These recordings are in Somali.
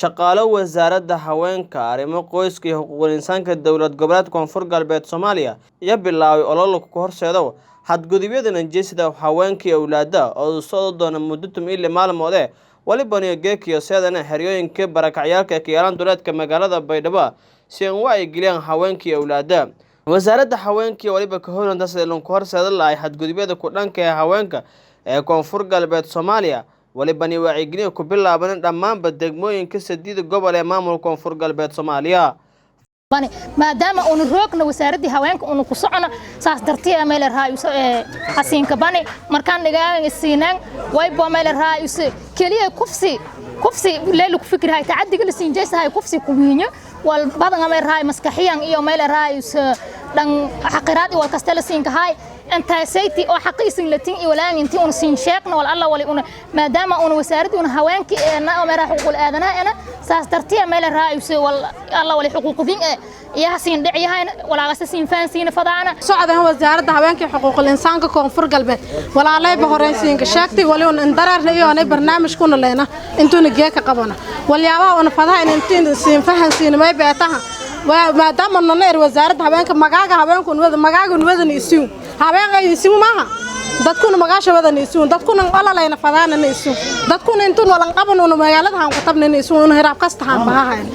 shaqaale wasaaradda haweenka arrimo qoyska iyo xuquuqul insaanka dowlad goboleedka Koonfur Galbeed Soomaaliya iyo bilaaway olole ku horseedo xadgudubyada najisada haweenka iyo awlaadda oo soo doona muddo 10 maalmood waliba geekiyo seedana xeriyooyinka barakacyaalka ka yeelan dowladka magaalada Baydhabo si ay geliyaan haweenka iyo awlaadda wasaaradda haweenka waliba ka horanta sida loo horseedo laay xadgudubyada ku dhanka haweenka ee Koonfur Galbeed Soomaaliya waliba wacyigelin ku bilaaban dhammaan degmooyinka 8 gobol ee maamulka Koonfur Galbeed Soomaaliya maadaama uu roogna wasaaradda haweenka uu ku socono saas dartii meel raayuso xasiinka bani markaan dhigaan siinaan way boo meel raayuso kaliya kufsi leelu ku fikirhay taadiga la siin jeesahay kufsi ku wiinyo wal badan meel raay maskaxiyan iyo meel raayuso dhan xaqiraad iyo kasta la siin kahay أنت سيتي أو حقيقي لتين إيولان أنتي أون سينشاقنا ولا الله ولا ما دام أون وساردي أون هوانك أنا أمر حقوق الآذناء أنا ساسترتي مال الرئيس ولا الله ولا حقوق ذين يا سين دعيها ولا أساسين فانسين فضعنا صعد هو وزارة هوانك حقوق الإنسان كونفور قلبه ولا الله بهرسين كشاكتي ولا أن انضرر نيو أنا برنامج كون لنا أنتو نجيك قبنا واليابا أن فضها إن أنتي سين فهنسين ما يبعتها وما دام أن نير وزارة هوانك مجاعة هوانك مجاعة ونوذن يسوع هوانك يسوع معها dadkuna magaasha wadan isuun dadkuna walaaleena fadaana isuun dadkuna intuu walan qabano magaalada qatabnaa isuun hiraab kastahan baahayn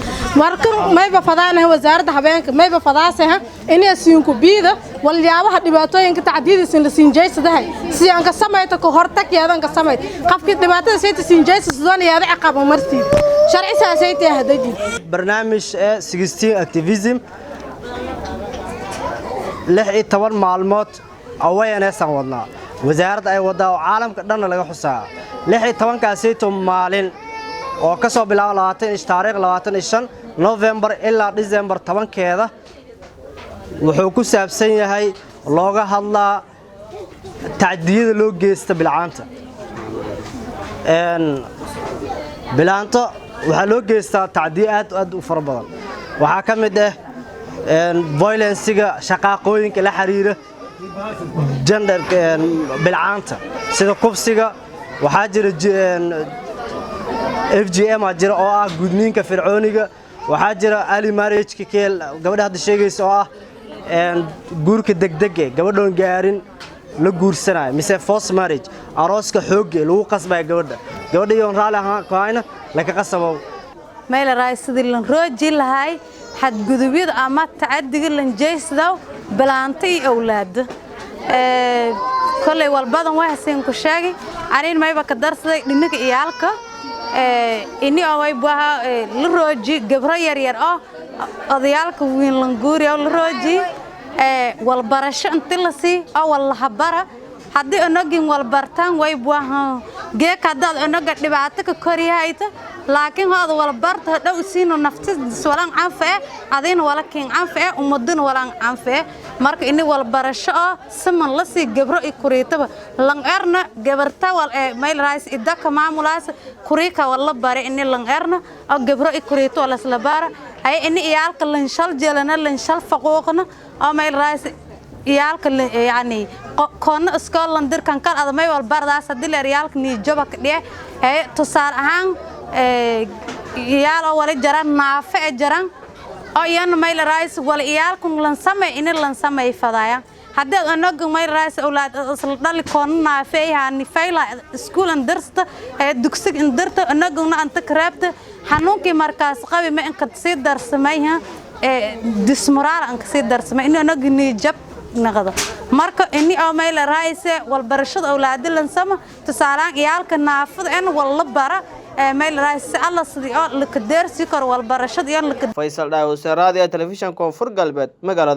markan mayba fadaana wasaaradda haweenka mayba fadaasaha in isuun ku biida waliyaabaha dhibaatooyinka tacdiidaysan la siin jeysadahay si aan ka sameeyto ka hortag yaadan ka sameey qafkii dhibaatada sayta siin jeysadahay yaada aqab martii sharci saasaytay hadaji barnaamij 16 activism 16 maalmood awaynaysan wadnaa wasaaradda ay wada caalamka dhan laga xusaa 16 kaasayto maalin oo ka soo bilaabo 25 November ilaa December 10keeda wuxuu ku saabsan yahay looga hadlaa tacdiyada loo geysto bilcaanta bilaanto waxa loo geystaa tacdiyaad u fara badan waxa ka mid ah violence-ga shaqaaqooyinka la xiriira gender bilcaanta sida kubsiga waxa jira FGM jira oo ah gudniinka fircooniga waxa jira early marriage keel gabadha hadda sheegayso oo ah guurka degdeg gabadhoon gaarin la guursanayo mise forced marriage arooska xoog lagu qasbay gabadha iyo raali ahaan kaayna la ka qasabo meel raaysidii lan rooji lahay xadgudubyada ama tacadiga lan jeysado balaantay awlaad kolay walbadan waa xaseen ku sheegay areen mayba ka darsaday dhinaga iyaalka ini way baa la rooji gabra yar yar oo odayaalka wiin lan guuriyo la rooji walbarasho inta la si oo wala habara haddii anagin walbartaan way baa geek hadaad anaga dhibaato ka koriyayta laakiin hada walbarta dhaw siino naftiis walan anfaa adeen wala kin anfaa umadun walan anfaa marka ini walbarasho saman la si gabro i kuriitaba lan erna gabarta wal meel raas idaka maamulaas kuriika wala bare ini lan erna oo gabro i kuriito wala isla bara ay ini iyaalka lan shal jeelana lan shal faquuqna oo meel raas iyaalka yani koona iskoolan dirkan kal adamay wal bardaas hadii iyaalka ni joba ka dhigay tusaar ahaan iyaal wala jaran naafe jaran oo yan meel raas wala iyaalku lan samay in lan samay fadaaya hadii anagu meel raas awlaad isla dhali koona naafe yaani fayla iskoolan darsta dugsiga in darta anaguna anta kraabta xanuunkii markaas qabi ma in ka sii darsamayha dismoral an ka sii darsamay in anagu ni jab naqada marka inni oo meel raayse wal barashada awlaad lan sama tusaalaan iyaalka naafada in wala bara meel raayse alla sidii oo la ka deersi karo wal barashada iyo Faisal Daawud Raadiyo Telefishan Koonfur Galbeed magaalada